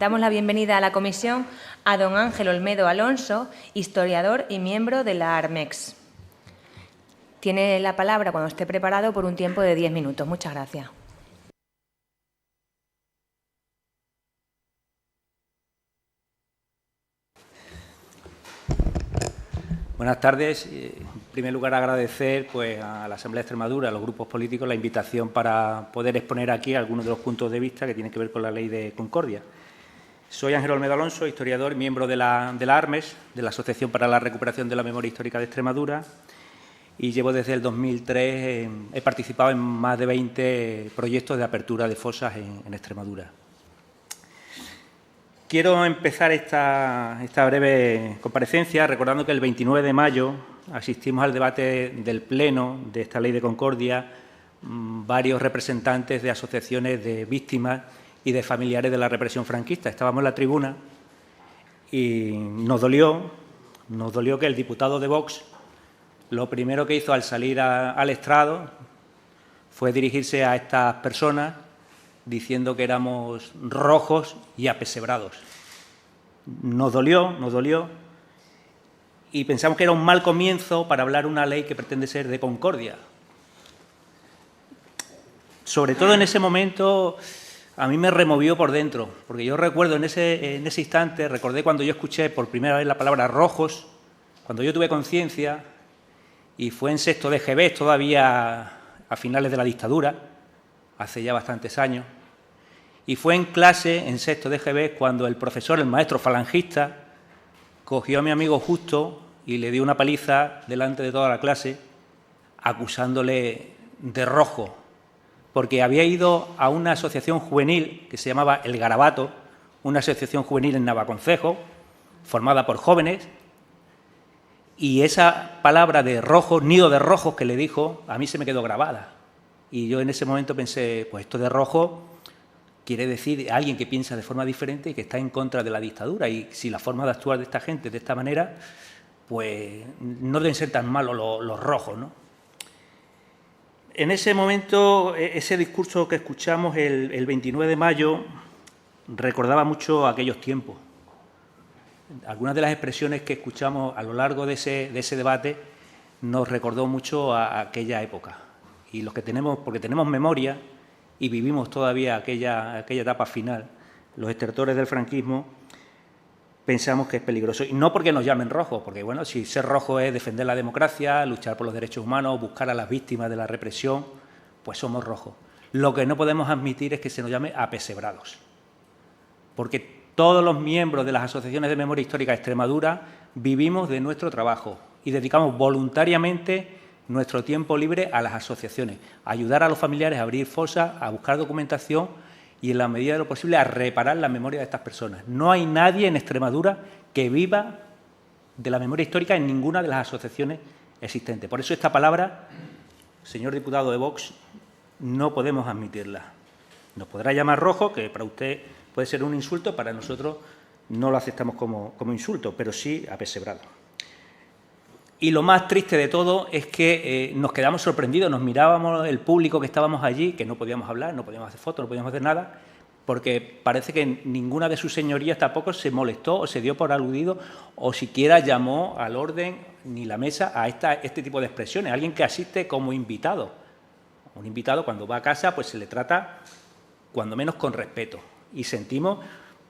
Damos la bienvenida a la comisión a don Ángel Olmedo Alonso, historiador y miembro de la ARMEX. Tiene la palabra cuando esté preparado por un tiempo de 10 minutos. Muchas gracias. Buenas tardes. En primer lugar, agradecer a la Asamblea de Extremadura, a los grupos políticos, la invitación para poder exponer aquí algunos de los puntos de vista que tienen que ver con la Ley de Concordia. Soy Ángel Olmedo Alonso, historiador, miembro de la ARMES, de la Asociación para la Recuperación de la Memoria Histórica de Extremadura, y llevo desde el 2003, he participado en más de 20 proyectos de apertura de fosas en Extremadura. Quiero empezar esta breve comparecencia recordando que el 29 de mayo asistimos al debate del Pleno de esta Ley de Concordia varios representantes de asociaciones de víctimas y de familiares de la represión franquista. Estábamos en la tribuna y nos dolió que el diputado de Vox lo primero que hizo al salir al estrado fue dirigirse a estas personas diciendo que éramos rojos y apesebrados. Nos dolió y pensamos que era un mal comienzo para hablar una ley que pretende ser de concordia. Sobre todo en ese momento a mí me removió por dentro, porque yo recuerdo en ese instante, recordé cuando yo escuché por primera vez la palabra rojos, cuando yo tuve conciencia, y fue en sexto de GB, todavía a finales de la dictadura, hace ya bastantes años, y fue en clase, en sexto de GB, cuando el profesor, el maestro falangista, cogió a mi amigo Justo y le dio una paliza delante de toda la clase, acusándole de rojo, porque había ido a una asociación juvenil que se llamaba El Garabato, una asociación juvenil en Navaconcejo, formada por jóvenes, y esa palabra de rojo, nido de rojos que le dijo, a mí se me quedó grabada. Y yo en ese momento pensé, pues esto de rojo quiere decir alguien que piensa de forma diferente y que está en contra de la dictadura. Y si la forma de actuar de esta gente de esta manera, pues no deben ser tan malos los rojos, ¿no? En ese momento, ese discurso que escuchamos el 29 de mayo recordaba mucho aquellos tiempos. Algunas de las expresiones que escuchamos a lo largo de ese debate nos recordó mucho a aquella época. Y los que tenemos, porque tenemos memoria y vivimos todavía aquella etapa final, los estertores del franquismo, pensamos que es peligroso. Y no porque nos llamen rojos, porque bueno, si ser rojo es defender la democracia, luchar por los derechos humanos, buscar a las víctimas de la represión, pues somos rojos. Lo que no podemos admitir es que se nos llame apesebrados. Porque todos los miembros de las asociaciones de memoria histórica de Extremadura vivimos de nuestro trabajo y dedicamos voluntariamente nuestro tiempo libre a las asociaciones, a ayudar a los familiares a abrir fosas, a buscar documentación y, en la medida de lo posible, a reparar la memoria de estas personas. No hay nadie en Extremadura que viva de la memoria histórica en ninguna de las asociaciones existentes. Por eso esta palabra, señor diputado de Vox, no podemos admitirla. Nos podrá llamar rojo, que para usted puede ser un insulto, para nosotros no lo aceptamos como insulto, pero sí apesebrado. Y lo más triste de todo es que nos quedamos sorprendidos, nos mirábamos el público que estábamos allí, que no podíamos hablar, no podíamos hacer fotos, no podíamos hacer nada, porque parece que ninguna de sus señorías tampoco se molestó o se dio por aludido o siquiera llamó al orden ni la mesa a este tipo de expresiones. Alguien que asiste como invitado. Un invitado cuando va a casa pues se le trata cuando menos con respeto. Y sentimos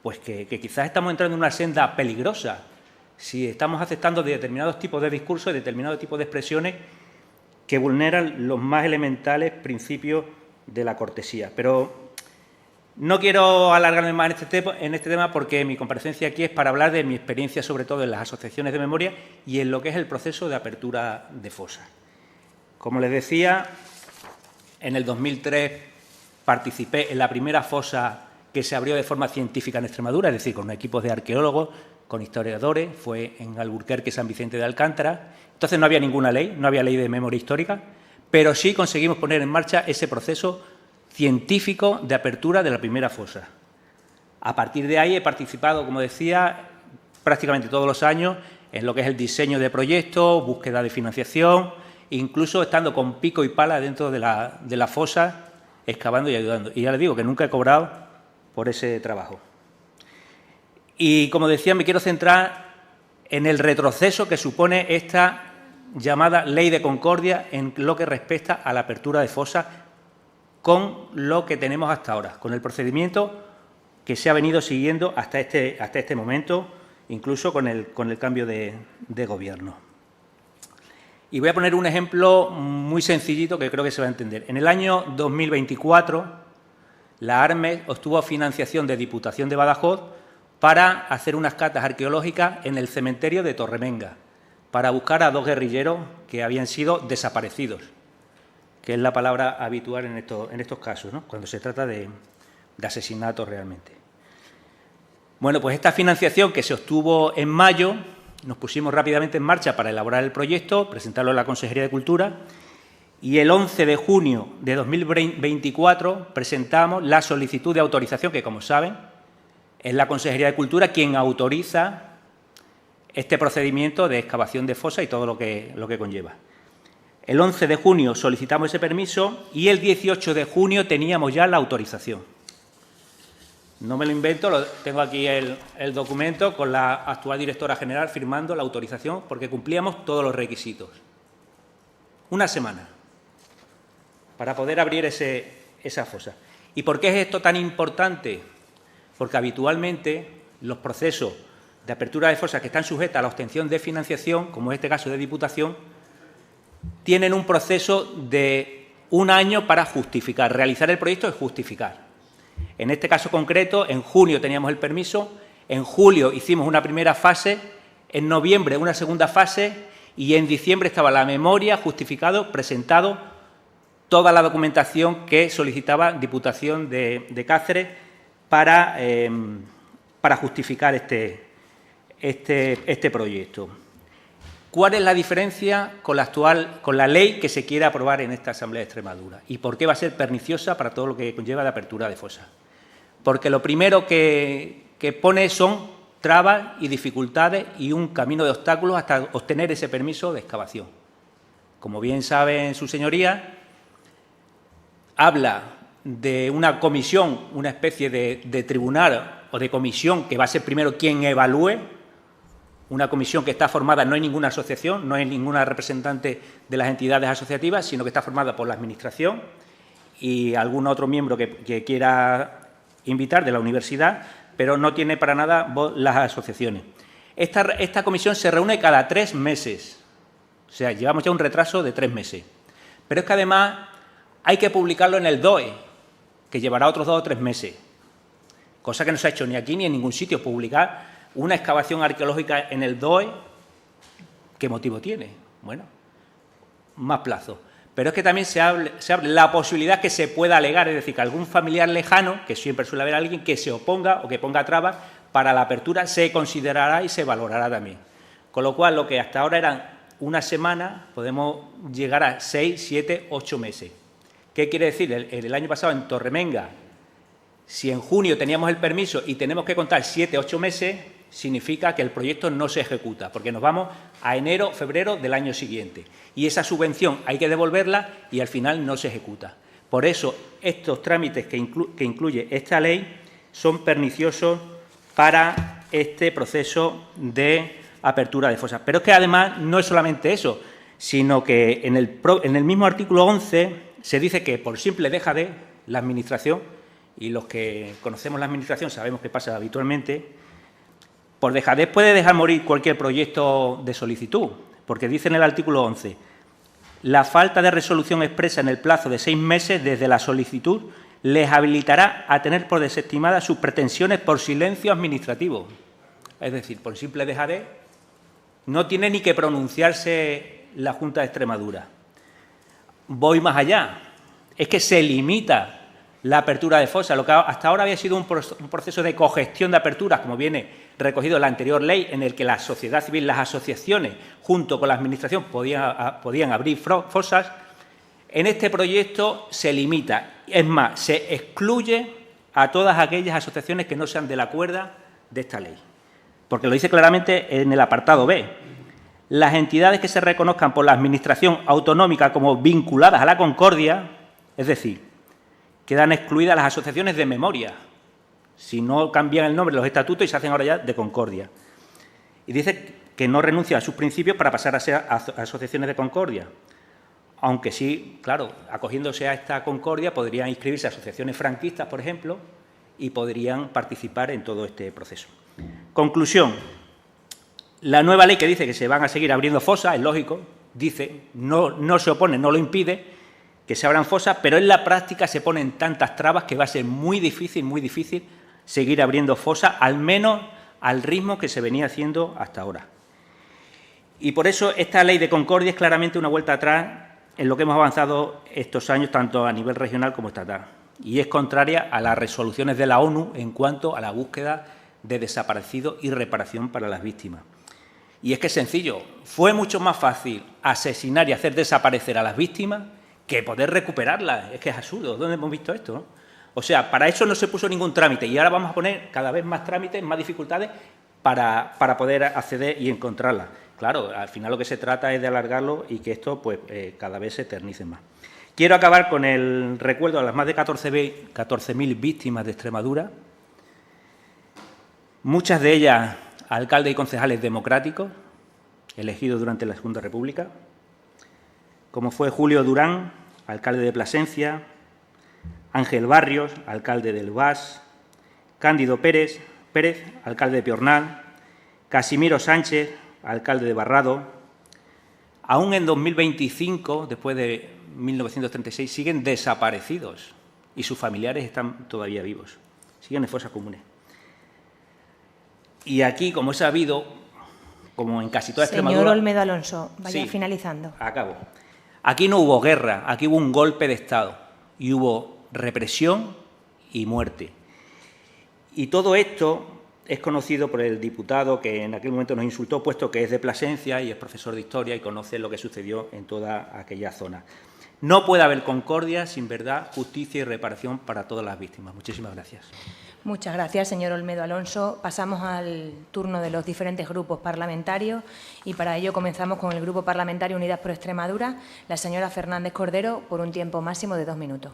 pues que quizás estamos entrando en una senda peligrosa si estamos aceptando determinados tipos de discursos, determinados tipos de expresiones que vulneran los más elementales principios de la cortesía. Pero no quiero alargarme más en este tema porque mi comparecencia aquí es para hablar de mi experiencia, sobre todo en las asociaciones de memoria y en lo que es el proceso de apertura de fosas. Como les decía, en el 2003 participé en la primera fosa que se abrió de forma científica en Extremadura, es decir, con equipos de arqueólogos, con historiadores, fue en Alburquerque, San Vicente de Alcántara. Entonces no había ninguna ley, no había ley de memoria histórica, pero sí conseguimos poner en marcha ese proceso científico de apertura de la primera fosa. A partir de ahí he participado, como decía, prácticamente todos los años en lo que es el diseño de proyectos, búsqueda de financiación, incluso estando con pico y pala dentro de la fosa, excavando y ayudando. Y ya les digo que nunca he cobrado por ese trabajo. Y, como decía, me quiero centrar en el retroceso que supone esta llamada Ley de Concordia en lo que respecta a la apertura de fosas con lo que tenemos hasta ahora, con el procedimiento que se ha venido siguiendo hasta este momento, incluso con el cambio de gobierno. Y voy a poner un ejemplo muy sencillito que creo que se va a entender. En el año 2024, la ARMEC obtuvo financiación de Diputación de Badajoz para hacer unas catas arqueológicas en el cementerio de Torremenga, para buscar a 2 guerrilleros que habían sido desaparecidos, que es la palabra habitual en estos casos, ¿no?, cuando se trata de asesinatos realmente. Bueno, pues esta financiación que se obtuvo en mayo, nos pusimos rápidamente en marcha para elaborar el proyecto, presentarlo a la Consejería de Cultura, y el 11 de junio de 2024 presentamos la solicitud de autorización, que, como saben, es la Consejería de Cultura quien autoriza este procedimiento de excavación de fosa y todo lo que conlleva. El 11 de junio solicitamos ese permiso y el 18 de junio teníamos ya la autorización. No me lo invento, tengo aquí el documento con la actual directora general firmando la autorización porque cumplíamos todos los requisitos. Una semana para poder abrir esa fosa. ¿Y por qué es esto tan importante? Porque habitualmente los procesos de apertura de fosas que están sujetas a la obtención de financiación, como en este caso de Diputación, tienen un proceso de 1 año para justificar, realizar el proyecto y justificar. En este caso concreto, en junio teníamos el permiso, en julio hicimos una primera fase, en noviembre una segunda fase y en diciembre estaba la memoria, justificado, presentado, toda la documentación que solicitaba Diputación de Cáceres para justificar este proyecto. ¿Cuál es la diferencia con la ley que se quiere aprobar en esta Asamblea de Extremadura? ¿Y por qué va a ser perniciosa para todo lo que conlleva la apertura de fosas? Porque lo primero que pone son trabas y dificultades y un camino de obstáculos hasta obtener ese permiso de excavación. Como bien saben sus señorías, habla de una comisión, una especie de tribunal o de comisión que va a ser primero quien evalúe. Una comisión que está formada, no hay ninguna asociación, no hay ninguna representante de las entidades asociativas, sino que está formada por la Administración y algún otro miembro que quiera invitar de la universidad, pero no tiene para nada voz las asociaciones. Esta comisión se reúne cada 3 meses, o sea, llevamos ya un retraso de 3 meses. Pero es que además hay que publicarlo en el DOE, que llevará otros 2 o 3 meses, cosa que no se ha hecho ni aquí ni en ningún sitio, publicar una excavación arqueológica en el DOE. ¿Qué motivo tiene? Bueno, más plazo. Pero es que también se abre la posibilidad que se pueda alegar, es decir, que algún familiar lejano, que siempre suele haber alguien que se oponga o que ponga trabas para la apertura, se considerará y se valorará también. Con lo cual, lo que hasta ahora eran 1 semana, podemos llegar a 6, 7, 8 meses. ¿Qué quiere decir? El año pasado en Torremenga, si en junio teníamos el permiso y tenemos que contar 7, 8 meses, significa que el proyecto no se ejecuta, porque nos vamos a enero, febrero del año siguiente. Y esa subvención hay que devolverla y al final no se ejecuta. Por eso, estos trámites que incluye esta ley son perniciosos para este proceso de apertura de fosas. Pero es que además no es solamente eso, sino que en el mismo artículo 11 se dice que por simple dejadez la Administración, y los que conocemos la Administración sabemos qué pasa habitualmente, por dejadez puede dejar morir cualquier proyecto de solicitud, porque dice en el artículo 11, la falta de resolución expresa en el plazo de 6 meses desde la solicitud les habilitará a tener por desestimadas sus pretensiones por silencio administrativo. Es decir, por simple dejadez no tiene ni que pronunciarse la Junta de Extremadura. Voy más allá, es que se limita la apertura de fosas. Lo que hasta ahora había sido un proceso de cogestión de aperturas, como viene recogido en la anterior ley, en el que la sociedad civil, las asociaciones, junto con la Administración, podían abrir fosas. En este proyecto se limita, es más, se excluye a todas aquellas asociaciones que no sean de la cuerda de esta ley. Porque lo dice claramente en el apartado B. Las entidades que se reconozcan por la Administración autonómica como vinculadas a la concordia, es decir, quedan excluidas las asociaciones de memoria. O Si no cambian el nombre de los estatutos y se hacen ahora ya de Concordia. Y dice que no renuncia a sus principios para pasar a ser asociaciones de concordia. Aunque sí, claro, acogiéndose a esta concordia, podrían inscribirse a asociaciones franquistas, por ejemplo, y podrían participar en todo este proceso. Conclusión. La nueva ley que dice que se van a seguir abriendo fosas, es lógico, dice, no se opone, no lo impide, que se abran fosas, pero en la práctica se ponen tantas trabas que va a ser muy difícil seguir abriendo fosas, al menos al ritmo que se venía haciendo hasta ahora. Y por eso esta ley de concordia es claramente una vuelta atrás en lo que hemos avanzado estos años, tanto a nivel regional como estatal. Y es contraria a las resoluciones de la ONU en cuanto a la búsqueda de desaparecidos y reparación para las víctimas. Y es que es sencillo, fue mucho más fácil asesinar y hacer desaparecer a las víctimas que poder recuperarlas. Es que es absurdo, ¿dónde hemos visto esto, no? O sea, para eso no se puso ningún trámite y ahora vamos a poner cada vez más trámites, más dificultades para poder acceder y encontrarlas. Claro, al final lo que se trata es de alargarlo y que esto pues, cada vez se eternice más. Quiero acabar con el recuerdo a las más de 14.000 víctimas de Extremadura, muchas de ellas alcaldes y concejales democráticos, elegidos durante la Segunda República, como fue Julio Durán, alcalde de Plasencia, Ángel Barrios, alcalde del Bas, Cándido Pérez, alcalde de Piornal, Casimiro Sánchez, alcalde de Barrado. Aún en 2025, después de 1936, siguen desaparecidos y sus familiares están todavía vivos, siguen en fosas comunes. Y aquí, como he sabido, como en casi toda Extremadura... Señor Olmedo Alonso, vaya sí, finalizando. Acabo. Aquí no hubo guerra, aquí hubo un golpe de Estado y hubo represión y muerte. Y todo esto es conocido por el diputado que en aquel momento nos insultó, puesto que es de Plasencia y es profesor de Historia y conoce lo que sucedió en toda aquella zona. No puede haber concordia sin verdad, justicia y reparación para todas las víctimas. Muchísimas gracias. Muchas gracias, señor Olmedo Alonso. Pasamos al turno de los diferentes grupos parlamentarios y para ello comenzamos con el Grupo Parlamentario Unidas por Extremadura, la señora Fernández Cordero, por un tiempo máximo de 2 minutos.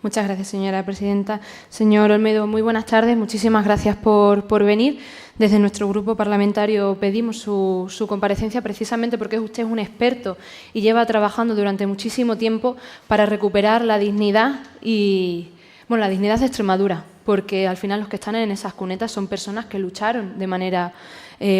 Muchas gracias, señora presidenta. Señor Olmedo, muy buenas tardes. Muchísimas gracias por venir. Desde nuestro grupo parlamentario pedimos su comparecencia precisamente porque usted es un experto y lleva trabajando durante muchísimo tiempo para recuperar la dignidad la dignidad de Extremadura, porque al final los que están en esas cunetas son personas que lucharon de manera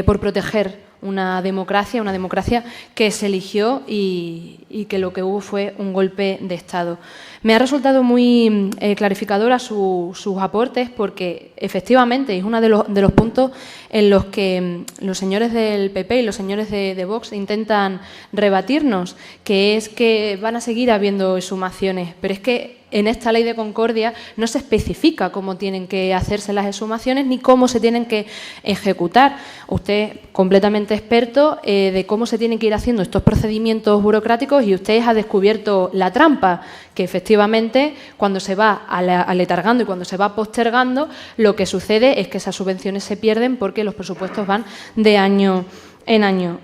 por proteger una democracia que se eligió y que lo que hubo fue un golpe de Estado. Me ha resultado muy clarificadora sus aportes porque efectivamente es uno de los puntos en los que los señores del PP y los señores de Vox intentan rebatirnos, que es que van a seguir habiendo exhumaciones, pero es que en esta ley de concordia no se especifica cómo tienen que hacerse las exhumaciones ni cómo se tienen que ejecutar. Usted, completamente experto de cómo se tienen que ir haciendo estos procedimientos burocráticos y usted ha descubierto la trampa, que efectivamente cuando se va aletargando y cuando se va postergando, lo que sucede es que esas subvenciones se pierden porque los presupuestos van de año en año.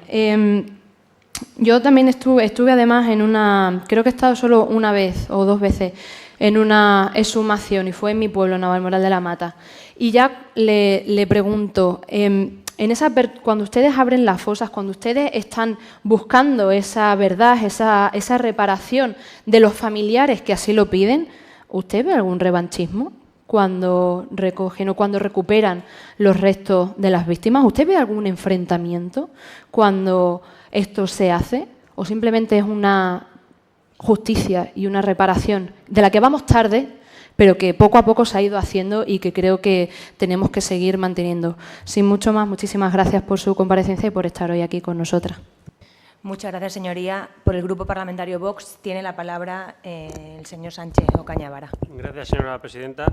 Yo también estuve además creo que he estado solo una vez o 2 veces en una exhumación y fue en mi pueblo, Navalmoral de la Mata. Y ya le pregunto, cuando ustedes abren las fosas, cuando ustedes están buscando esa verdad, esa reparación de los familiares que así lo piden, ¿usted ve algún revanchismo cuando recogen o cuando recuperan los restos de las víctimas? ¿Usted ve algún enfrentamiento cuando esto se hace? ¿O simplemente es una justicia y una reparación de la que vamos tarde, pero que poco a poco se ha ido haciendo y que creo que tenemos que seguir manteniendo? Sin mucho más, muchísimas gracias por su comparecencia y por estar hoy aquí con nosotras. Muchas gracias, señoría. Por el Grupo Parlamentario Vox tiene la palabra el señor Sánchez Ocaña. Gracias, señora presidenta.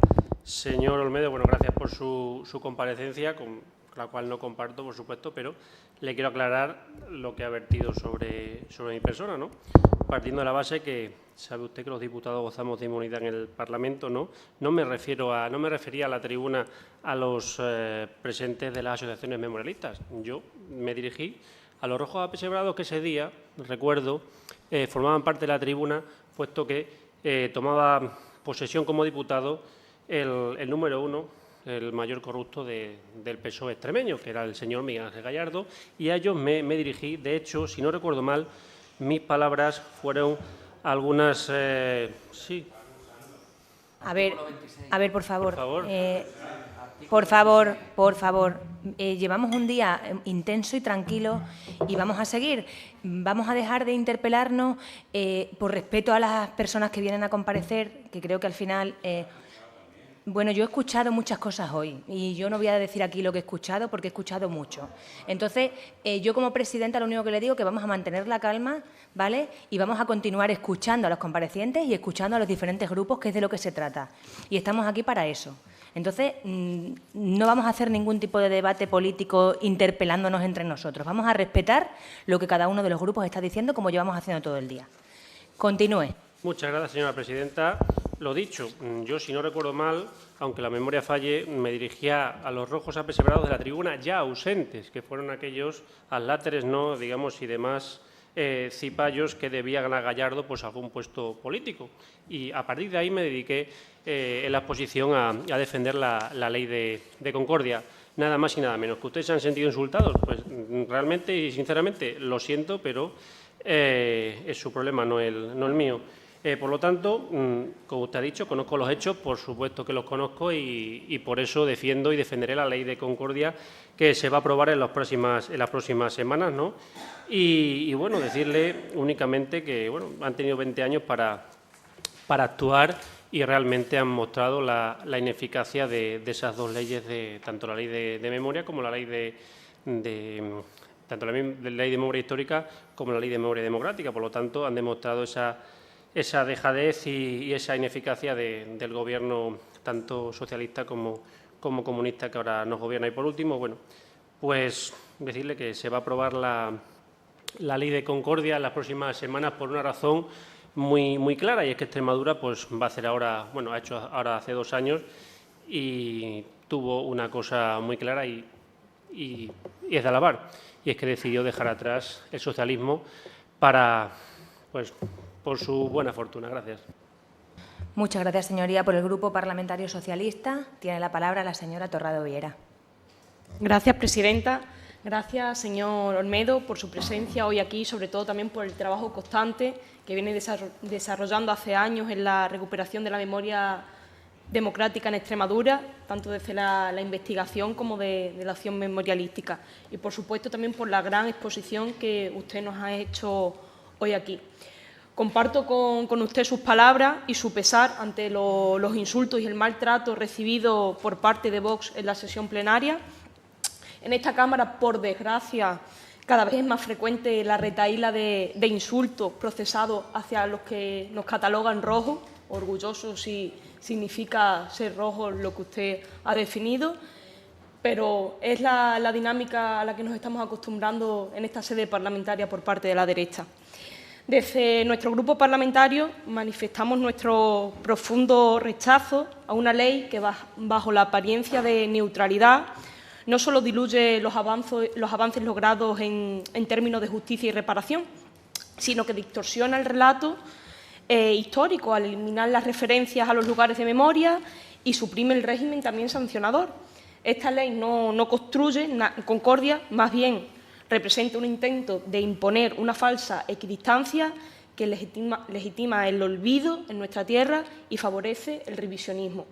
Señor Olmedo, bueno, gracias por su comparecencia, con la cual no comparto, por supuesto, pero le quiero aclarar lo que ha vertido sobre mi persona, ¿no? Partiendo de la base que sabe usted que los diputados gozamos de inmunidad en el Parlamento, ¿no? No me refería a la tribuna a los presentes de las asociaciones memorialistas. Yo me dirigí a los rojos apesebrados que ese día, recuerdo, formaban parte de la tribuna, puesto que tomaba posesión como diputado el número 1, el mayor corrupto del PSOE extremeño, que era el señor Miguel Ángel Gallardo, y a ellos me dirigí. De hecho, si no recuerdo mal, mis palabras fueron algunas... sí. A ver, por favor. Por favor. Por favor. Llevamos un día intenso y tranquilo y vamos a seguir. Vamos a dejar de interpelarnos por respeto a las personas que vienen a comparecer, que creo que al final... Bueno, yo he escuchado muchas cosas hoy y yo no voy a decir aquí lo que he escuchado porque he escuchado mucho. Entonces, yo como presidenta lo único que le digo es que vamos a mantener la calma, ¿vale? Y vamos a continuar escuchando a los comparecientes y escuchando a los diferentes grupos, que es de lo que se trata. Y estamos aquí para eso. Entonces, no vamos a hacer ningún tipo de debate político interpelándonos entre nosotros. Vamos a respetar lo que cada uno de los grupos está diciendo, como llevamos haciendo todo el día. Continúe. Muchas gracias, señora presidenta. Lo dicho, yo, si no recuerdo mal, aunque la memoria falle, me dirigía a los rojos apesebраdos de la tribuna ya ausentes, que fueron aquellos adláteres, ¿no?, digamos, y demás cipayos que debía ganar Gallardo pues algún puesto político. Y a partir de ahí me dediqué en la exposición a defender la ley de concordia. Nada más y nada menos. ¿Que ustedes se han sentido insultados? Pues realmente y sinceramente lo siento, pero es su problema, no el mío. Por lo tanto, como usted ha dicho, conozco los hechos, por supuesto que los conozco y por eso defiendo y defenderé la ley de concordia que se va a aprobar en las próximas semanas, ¿no? Y bueno, decirle únicamente que bueno, han tenido 20 años para actuar y realmente han mostrado la ineficacia de esas dos leyes, tanto la ley de memoria como la ley tanto la ley de memoria histórica como la ley de memoria democrática. Por lo tanto, han demostrado esa dejadez y esa ineficacia del Gobierno, tanto socialista como comunista, que ahora nos gobierna. Y, por último, bueno, pues decirle que se va a aprobar la ley de concordia en las próximas semanas por una razón muy clara, y es que Extremadura pues va a hacer ahora, bueno, ha hecho ahora hace 2 años y tuvo una cosa muy clara y es de alabar, y es que decidió dejar atrás el socialismo por su buena fortuna. Gracias. Muchas gracias, señoría. Por el Grupo Parlamentario Socialista tiene la palabra la señora Torrado Viera. Gracias, presidenta. Gracias, señor Olmedo, por su presencia hoy aquí, sobre todo también por el trabajo constante que viene desarrollando hace años en la recuperación de la memoria democrática en Extremadura, tanto desde la investigación como de la acción memorialística. Y, por supuesto, también por la gran exposición que usted nos ha hecho hoy aquí. Comparto con usted sus palabras y su pesar ante los insultos y el maltrato recibido por parte de Vox en la sesión plenaria. En esta Cámara, por desgracia, cada vez es más frecuente la retahíla de insultos procesados hacia los que nos catalogan rojos, orgullosos si significa ser rojo lo que usted ha definido, pero es la dinámica a la que nos estamos acostumbrando en esta sede parlamentaria por parte de la derecha. Desde nuestro grupo parlamentario manifestamos nuestro profundo rechazo a una ley que, bajo la apariencia de neutralidad, no solo diluye los avances logrados en términos de justicia y reparación, sino que distorsiona el relato histórico al eliminar las referencias a los lugares de memoria y suprime el régimen también sancionador. Esta ley no construye concordia, más bien representa un intento de imponer una falsa equidistancia que legitima el olvido en nuestra tierra y favorece el revisionismo.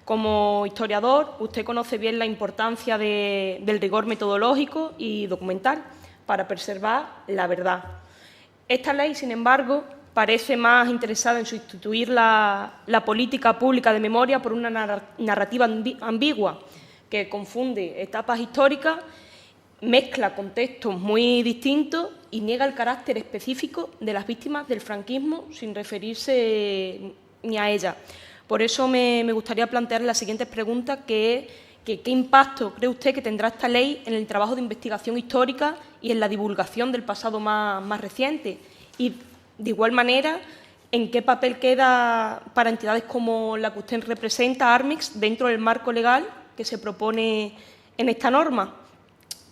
Como historiador, usted conoce bien la importancia del rigor metodológico y documental para preservar la verdad. Esta ley, sin embargo, parece más interesada en sustituir la política pública de memoria por una narrativa ambigua que confunde etapas históricas, mezcla contextos muy distintos y niega el carácter específico de las víctimas del franquismo sin referirse ni a ellas. Por eso me gustaría plantearle las siguientes preguntas, que es ¿qué impacto cree usted que tendrá esta ley en el trabajo de investigación histórica y en la divulgación del pasado más reciente? Y, de igual manera, ¿en qué papel queda para entidades como la que usted representa, Armix, dentro del marco legal que se propone en esta norma?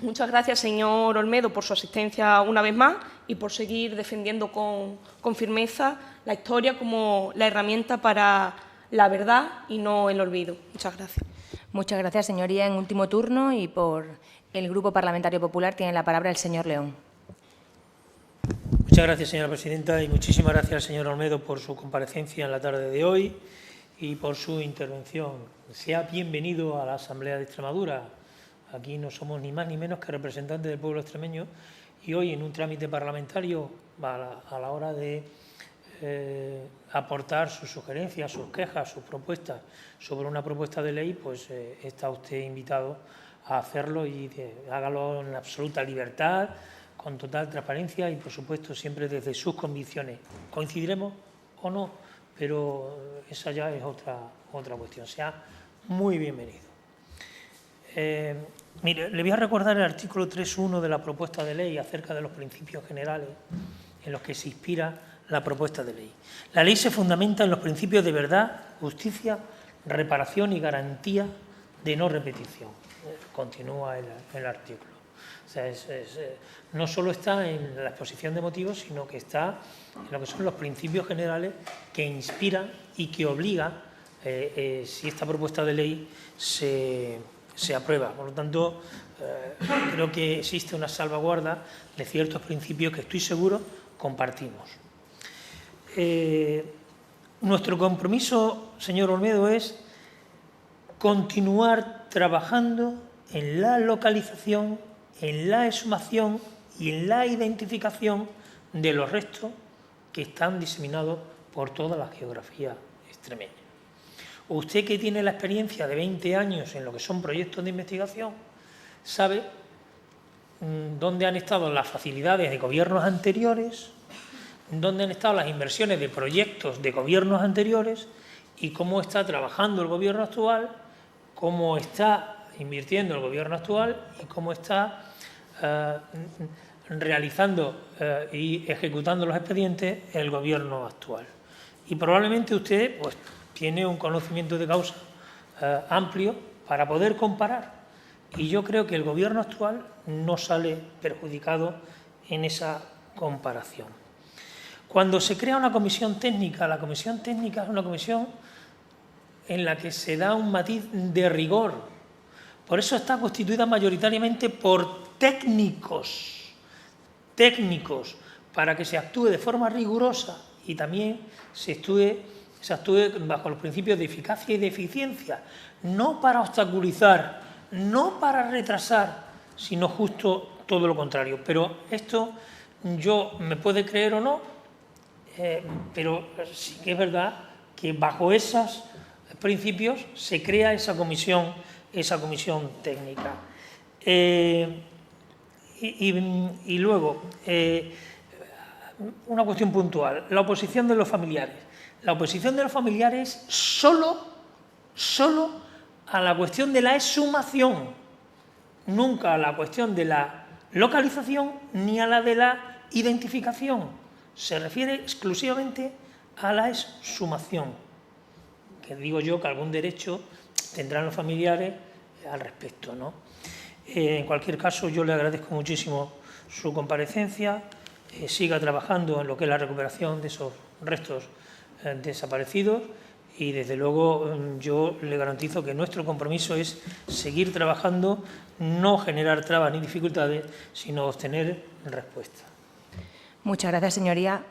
Muchas gracias, señor Olmedo, por su asistencia una vez más y por seguir defendiendo con firmeza la historia como la herramienta para la verdad y no el olvido. Muchas gracias. Muchas gracias, señoría. En último turno y por el Grupo Parlamentario Popular tiene la palabra el señor León. Muchas gracias, señora presidenta, y muchísimas gracias al señor Olmedo por su comparecencia en la tarde de hoy y por su intervención. Sea bienvenido a la Asamblea de Extremadura. Aquí no somos ni más ni menos que representantes del pueblo extremeño y hoy en un trámite parlamentario a la hora de aportar sus sugerencias, sus quejas, sus propuestas sobre una propuesta de ley, pues está usted invitado a hacerlo y hágalo en absoluta libertad, con total transparencia y, por supuesto, siempre desde sus convicciones. ¿Coincidiremos o no? Pero esa ya es otra cuestión. Sea muy bienvenido. Mire, le voy a recordar el artículo 3.1 de la propuesta de ley acerca de los principios generales en los que se inspira la propuesta de ley. La ley se fundamenta en los principios de verdad, justicia, reparación y garantía de no repetición. Continúa el artículo. O sea, no solo está en la exposición de motivos, sino que está en lo que son los principios generales que inspiran y que obligan si esta propuesta de ley se aprueba. Por lo tanto, creo que existe una salvaguarda de ciertos principios que estoy seguro compartimos. Nuestro compromiso, señor Olmedo, es continuar trabajando en la localización, en la exhumación y en la identificación de los restos que están diseminados por toda la geografía extremeña. Usted, que tiene la experiencia de 20 años en lo que son proyectos de investigación, sabe dónde han estado las facilidades de gobiernos anteriores, dónde han estado las inversiones de proyectos de gobiernos anteriores y cómo está trabajando el gobierno actual, cómo está invirtiendo el gobierno actual y cómo está realizando y ejecutando los expedientes el gobierno actual. Y probablemente usted pues tiene un conocimiento de causa amplio para poder comparar. Y yo creo que el gobierno actual no sale perjudicado en esa comparación. Cuando se crea una comisión técnica, la comisión técnica es una comisión en la que se da un matiz de rigor. Por eso está constituida mayoritariamente por técnicos, para que se actúe de forma rigurosa y también se actúe bajo los principios de eficacia y de eficiencia, no para obstaculizar, no para retrasar, sino justo todo lo contrario. Pero esto yo me puede creer o no, pero sí que es verdad que bajo esos principios se crea esa comisión técnica. Y luego, una cuestión puntual, la oposición de los familiares. La oposición de los familiares solo a la cuestión de la exhumación, nunca a la cuestión de la localización ni a la de la identificación. Se refiere exclusivamente a la exhumación, que digo yo que algún derecho tendrán los familiares al respecto, ¿no? En cualquier caso, yo le agradezco muchísimo su comparecencia, siga trabajando en lo que es la recuperación de esos restos desaparecidos y, desde luego, yo le garantizo que nuestro compromiso es seguir trabajando, no generar trabas ni dificultades, sino obtener respuesta. Muchas gracias, señoría.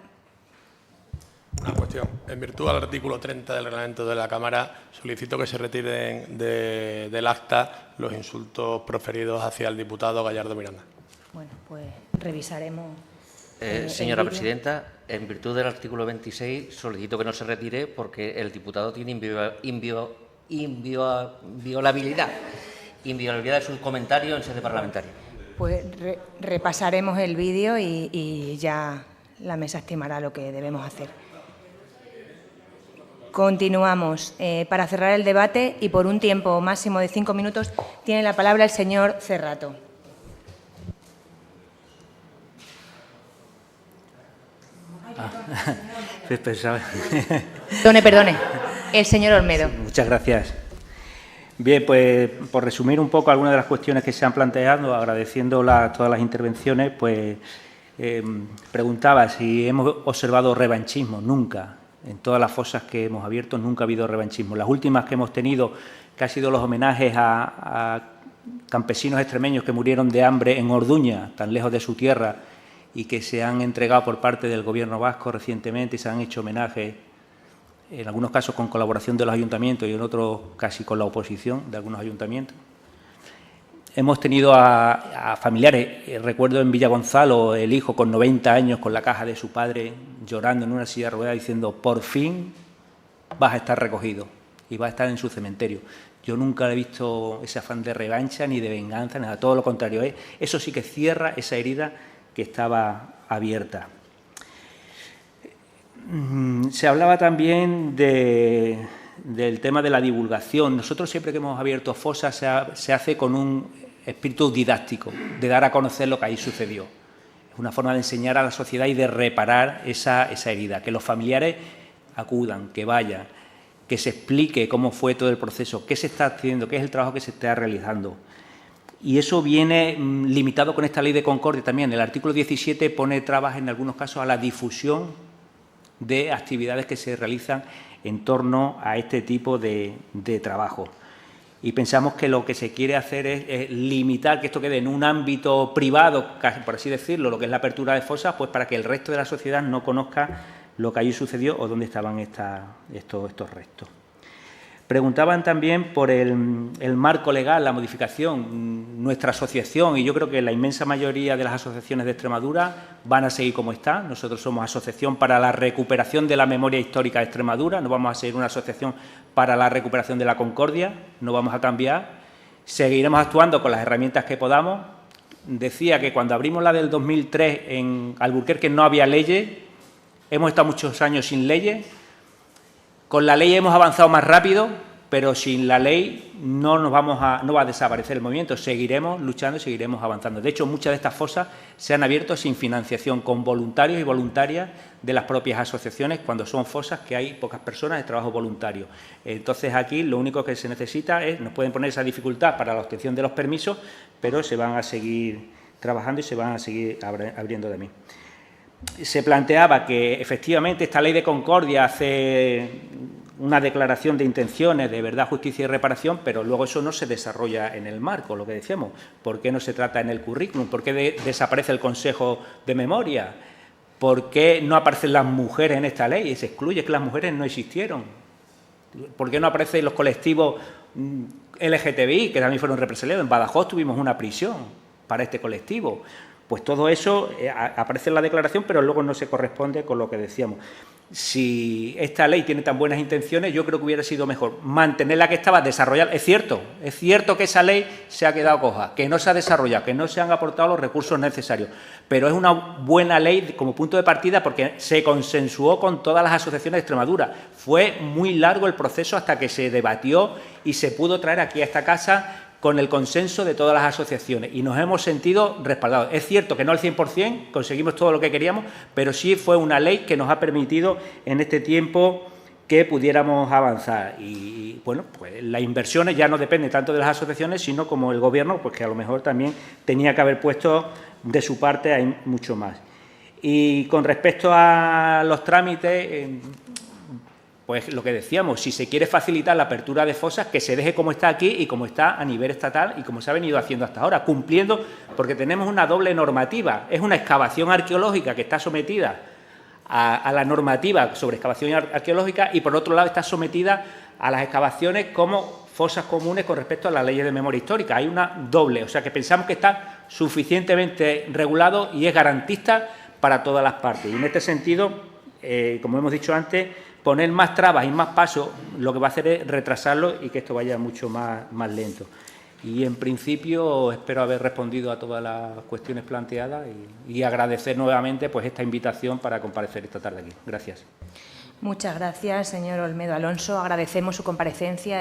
Una cuestión. En virtud del artículo 30 del reglamento de la Cámara, solicito que se retiren del acta los insultos proferidos hacia el diputado Gallardo Miranda. Bueno, pues revisaremos. Señora presidenta, en virtud del artículo 26, solicito que no se retire porque el diputado tiene inviolabilidad de sus comentarios en sede parlamentaria. Pues repasaremos el vídeo y ya la mesa estimará lo que debemos hacer. Continuamos. Para cerrar el debate y por un tiempo máximo de 5 minutos, tiene la palabra el señor Cerrato. Perdone. El señor Olmedo. Sí, muchas gracias. Bien, pues por resumir un poco algunas de las cuestiones que se han planteado, agradeciendo todas las intervenciones, pues preguntaba si hemos observado revanchismo. Nunca. En todas las fosas que hemos abierto nunca ha habido revanchismo. Las últimas que hemos tenido, que han sido los homenajes a campesinos extremeños que murieron de hambre en Orduña, tan lejos de su tierra, y que se han entregado por parte del Gobierno vasco recientemente y se han hecho homenajes, en algunos casos con colaboración de los ayuntamientos y en otros casi con la oposición de algunos ayuntamientos. Hemos tenido a familiares, recuerdo en Villagonzalo, el hijo con 90 años con la caja de su padre llorando en una silla de ruedas diciendo: por fin vas a estar recogido y vas a estar en su cementerio. Yo nunca he visto ese afán de revancha ni de venganza, nada, todo lo contrario. Eso sí que cierra esa herida que estaba abierta. Se hablaba también del tema de la divulgación. Nosotros siempre que hemos abierto fosas se hace con un espíritu didáctico, de dar a conocer lo que ahí sucedió. Es una forma de enseñar a la sociedad y de reparar esa herida, que los familiares acudan, que vayan, que se explique cómo fue todo el proceso, qué se está haciendo, qué es el trabajo que se está realizando. Y eso viene limitado con esta ley de concordia también. El artículo 17 pone trabas en algunos casos a la difusión de actividades que se realizan en torno a este tipo de trabajo. Y pensamos que lo que se quiere hacer es limitar que esto quede en un ámbito privado, casi por así decirlo, lo que es la apertura de fosas, pues para que el resto de la sociedad no conozca lo que allí sucedió o dónde estaban estos restos. Preguntaban también por el marco legal, la modificación. Nuestra asociación, y yo creo que la inmensa mayoría de las asociaciones de Extremadura van a seguir como están. Nosotros somos Asociación para la Recuperación de la Memoria Histórica de Extremadura, no vamos a ser una asociación para la recuperación de la concordia, no vamos a cambiar. Seguiremos actuando con las herramientas que podamos. Decía que cuando abrimos la del 2003 en Alburquerque no había leyes, hemos estado muchos años sin leyes. Con la ley hemos avanzado más rápido, pero sin la ley no va a desaparecer el movimiento. Seguiremos luchando y seguiremos avanzando. De hecho, muchas de estas fosas se han abierto sin financiación, con voluntarios y voluntarias de las propias asociaciones, cuando son fosas que hay pocas personas de trabajo voluntario. Entonces, aquí lo único que se necesita es, nos pueden poner esa dificultad para la obtención de los permisos, pero se van a seguir trabajando y se van a seguir abriendo de mí. Se planteaba que efectivamente esta ley de concordia hace una declaración de intenciones de verdad, justicia y reparación, pero luego eso no se desarrolla en el marco, lo que decíamos. ¿Por qué no se trata en el currículum? ¿Por qué desaparece el Consejo de Memoria? ¿Por qué no aparecen las mujeres en esta ley? Y se excluye que las mujeres no existieron. ¿Por qué no aparecen los colectivos LGTBI, que también fueron represaliados? En Badajoz tuvimos una prisión para este colectivo. Pues todo eso aparece en la declaración, pero luego no se corresponde con lo que decíamos. Si esta ley tiene tan buenas intenciones, yo creo que hubiera sido mejor mantener la que estaba, desarrollar. Es cierto que esa ley se ha quedado coja, que no se ha desarrollado, que no se han aportado los recursos necesarios, pero es una buena ley como punto de partida porque se consensuó con todas las asociaciones de Extremadura. Fue muy largo el proceso hasta que se debatió y se pudo traer aquí a esta casa con el consenso de todas las asociaciones y nos hemos sentido respaldados. Es cierto que no al 100% conseguimos todo lo que queríamos, pero sí fue una ley que nos ha permitido en este tiempo que pudiéramos avanzar. Y bueno, pues las inversiones ya no dependen tanto de las asociaciones, sino como el Gobierno, pues que a lo mejor también tenía que haber puesto de su parte hay mucho más. Y con respecto a los trámites, pues lo que decíamos, si se quiere facilitar la apertura de fosas, que se deje como está aquí y como está a nivel estatal y como se ha venido haciendo hasta ahora, cumpliendo, porque tenemos una doble normativa. Es una excavación arqueológica que está sometida a la normativa sobre excavación arqueológica y, por otro lado, está sometida a las excavaciones como fosas comunes con respecto a las leyes de memoria histórica. Hay una doble, o sea que pensamos que está suficientemente regulado y es garantista para todas las partes. Y en este sentido, como hemos dicho antes, poner más trabas y más pasos lo que va a hacer es retrasarlo y que esto vaya mucho más lento. Y en principio espero haber respondido a todas las cuestiones planteadas y agradecer nuevamente pues esta invitación para comparecer esta tarde aquí. Gracias. Muchas gracias, señor Olmedo Alonso. Agradecemos su comparecencia.